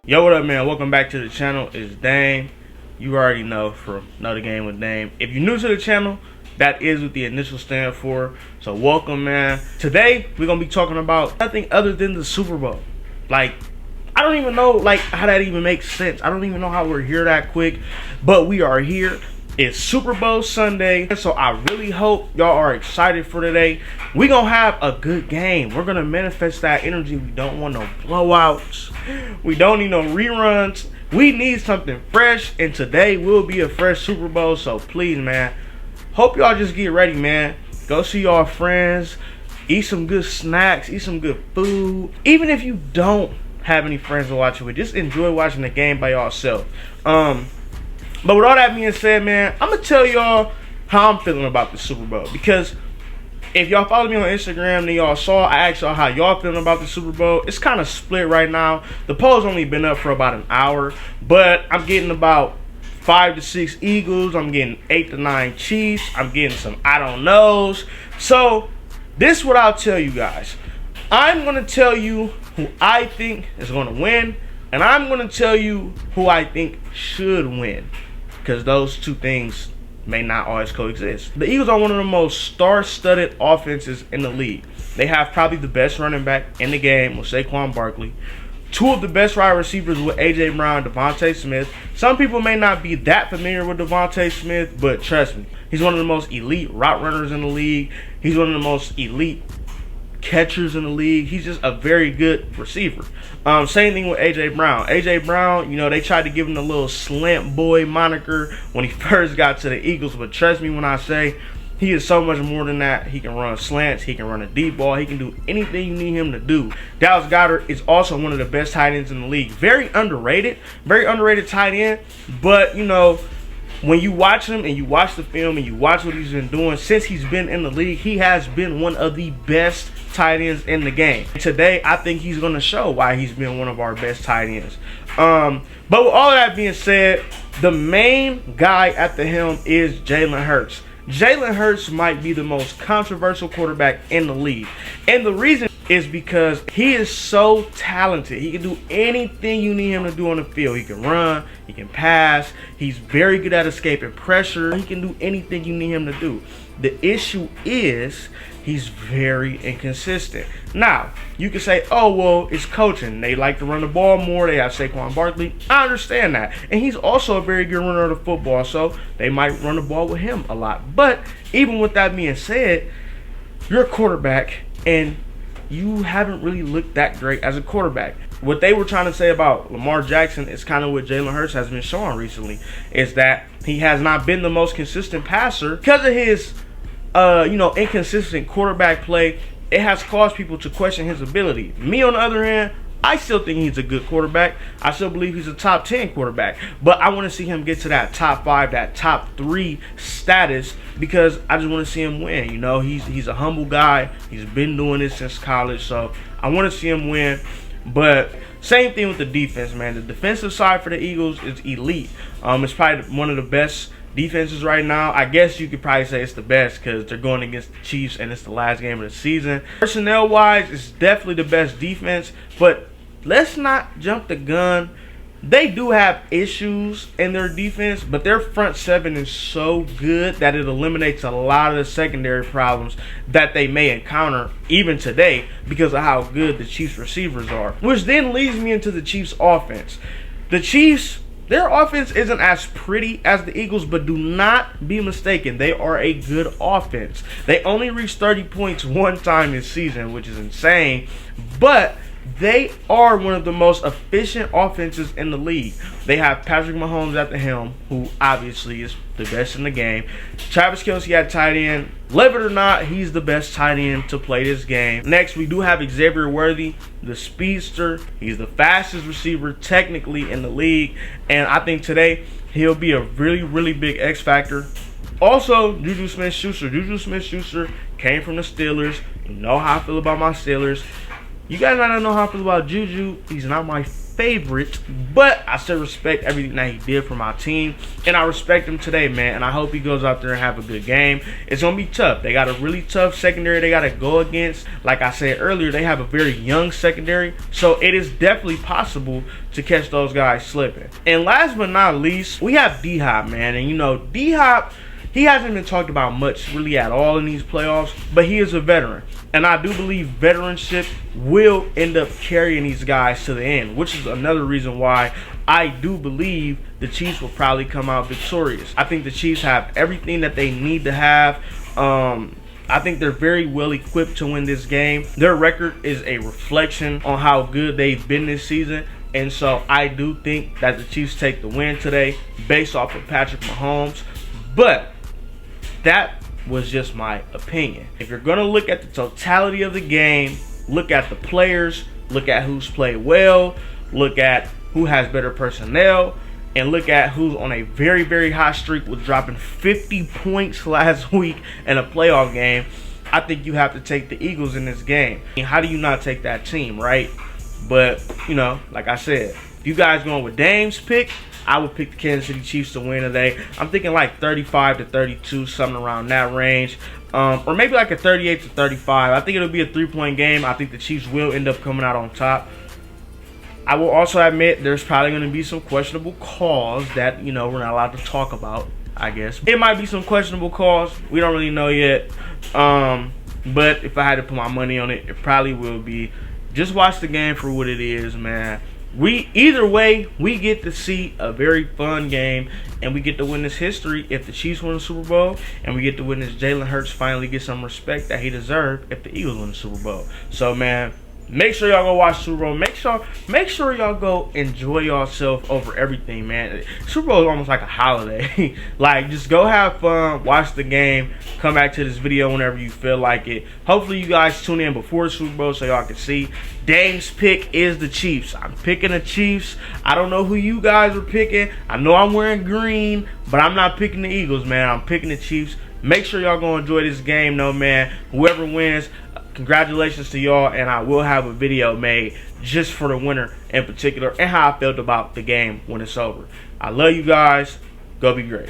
Yo, what up, man? Welcome back to the channel. It's Dame. You already know from Another Game with Dame. If you're new to the channel, that is what the initials stand for. So welcome, man. Today, we're going to be talking about nothing other than the Super Bowl. Like, I don't even know how that even makes sense. I don't even know how we're here that quick, but we are here. It's Super Bowl Sunday, so I really hope y'all are excited for today. We're going to have a good game. We're going to manifest that energy. We don't want no blowouts. We don't need no reruns. We need something fresh, and today will be a fresh Super Bowl, so please, man, hope y'all just get ready, man. Go see y'all friends. Eat some good snacks. Eat some good food. Even if you don't have any friends to watch it with, just enjoy watching the game by yourself. But with all that being said, man, I'm going to tell y'all how I'm feeling about the Super Bowl. Because if y'all follow me on Instagram, then y'all saw, I asked y'all how y'all feeling about the Super Bowl. It's kind of split right now. The poll's only been up for about an hour. But I'm getting about 5 to 6 Eagles. I'm getting 8 to 9 Chiefs. I'm getting some I don't knows. So this is what I'll tell you guys. I'm going to tell you who I think is going to win. And I'm going to tell you who I think should win. Because those two things may not always coexist. The Eagles are one of the most star-studded offenses in the league. They have probably the best running back in the game with Saquon Barkley. 2 of the best wide receivers with A.J. Brown and Devontae Smith. Some people may not be that familiar with Devontae Smith, but trust me, he's one of the most elite route runners in the league. He's one of the most elite catchers in the league. He's just a very good receiver. Same thing with A.J. Brown. A.J. Brown, you know, they tried to give him the little slant boy moniker when he first got to the Eagles, but trust me when I say he is so much more than that. He can run slants. He can run a deep ball. He can do anything you need him to do. Dallas Goedert is also one of the best tight ends in the league. Very underrated tight end, but, you know, when you watch him and you watch the film and you watch what he's been doing since he's been in the league, he has been one of the best tight ends in the game. Today, I think he's going to show why he's been one of our best tight ends. But with all of that being said, the main guy at the helm is Jalen Hurts. Jalen Hurts might be the most controversial quarterback in the league. And the reason is because he is so talented. He can do anything you need him to do on the field. He can run, he can pass, he's very good at escaping pressure. He can do anything you need him to do. The issue is he's very inconsistent. Now, you can say, oh, well, it's coaching. They like to run the ball more. They have Saquon Barkley. I understand that. And he's also a very good runner of the football, so they might run the ball with him a lot. But even with that being said, you're a quarterback, and you haven't really looked that great as a quarterback. What they were trying to say about Lamar Jackson is kind of what Jalen Hurts has been showing recently, is that he has not been the most consistent passer because of his inconsistent quarterback play. It has caused people to question his ability. Me, on the other hand, I still think he's a good quarterback. I still believe he's a top 10 quarterback. But I want to see him get to that top 5, that top 3 status, because I just want to see him win. You know, he's a humble guy. He's been doing this since college, so I want to see him win. But same thing with the defense, man. The defensive side for the Eagles is elite. It's probably one of the best defenses right now. I guess you could probably say it's the best because they're going against the Chiefs and it's the last game of the season. Personnel wise, it's definitely the best defense, but let's not jump the gun. They do have issues in their defense, but their front 7 is so good that it eliminates a lot of the secondary problems that they may encounter even today because of how good the Chiefs receivers are. Which then leads me into the Chiefs offense. The Chiefs, their offense isn't as pretty as the Eagles, but do not be mistaken. They are a good offense. They only reached 30 points one time this season, which is insane. But they are one of the most efficient offenses in the league. They have Patrick Mahomes at the helm, who obviously is the best in the game. Travis Kelce at tight end. Love it or not, he's the best tight end to play this game. Next, we do have Xavier Worthy, the speedster. He's the fastest receiver technically in the league. And I think today he'll be a really, really big X factor. Also, Juju Smith-Schuster. Juju Smith-Schuster came from the Steelers. You know how I feel about my Steelers. You guys might not know how I feel about Juju. He's not my favorite, but I still respect everything that he did for my team, and I respect him today, man. And I hope he goes out there and have a good game. It's gonna be tough. They got a really tough secondary they gotta go against. Like I said earlier, they have a very young secondary, so it is definitely possible to catch those guys slipping. And last but not least, we have D-Hop, man. And you know, D-Hop, he hasn't been talked about much really at all in these playoffs, but he is a veteran. And I do believe veteranship will end up carrying these guys to the end, which is another reason why I do believe the Chiefs will probably come out victorious. I think the Chiefs have everything that they need to have. I think they're very well equipped to win this game. Their record is a reflection on how good they've been this season. And so I do think that the Chiefs take the win today based off of Patrick Mahomes. But that was just my opinion. If you're going to look at the totality of the game, look at the players, look at who's played well, look at who has better personnel, and look at who's on a very, very high streak with dropping 50 points last week in a playoff game, I think you have to take the Eagles in this game. And how do you not take that team, right? But, you know, like I said, if you guys going with Dame's pick, I would pick the Kansas City Chiefs to win today. I'm thinking like 35-32, something around that range. Or maybe like a 38-35. I think it'll be a 3-point game. I think the Chiefs will end up coming out on top. I will also admit there's probably going to be some questionable calls that, you know, we're not allowed to talk about, I guess. It might be some questionable calls. We don't really know yet. But if I had to put my money on it, it probably will be. Just watch the game for what it is, man. Either way, we get to see a very fun game, and we get to witness history if the Chiefs win the Super Bowl, and we get to witness Jalen Hurts finally get some respect that he deserved if the Eagles win the Super Bowl. So, man, make sure y'all go watch Super Bowl. Make sure y'all go enjoy yourself over everything, man. Super Bowl is almost like a holiday. Like, just go have fun, watch the game, come back to this video whenever you feel like it. Hopefully you guys tune in before the Super Bowl so y'all can see. Dame's pick is the Chiefs. I'm picking the Chiefs. I don't know who you guys are picking. I know I'm wearing green, but I'm not picking the Eagles, man. I'm picking the Chiefs. Make sure y'all go enjoy this game, though, man. Whoever wins, congratulations to y'all, and I will have a video made just for the winner in particular and how I felt about the game when it's over. I love you guys. Go be great.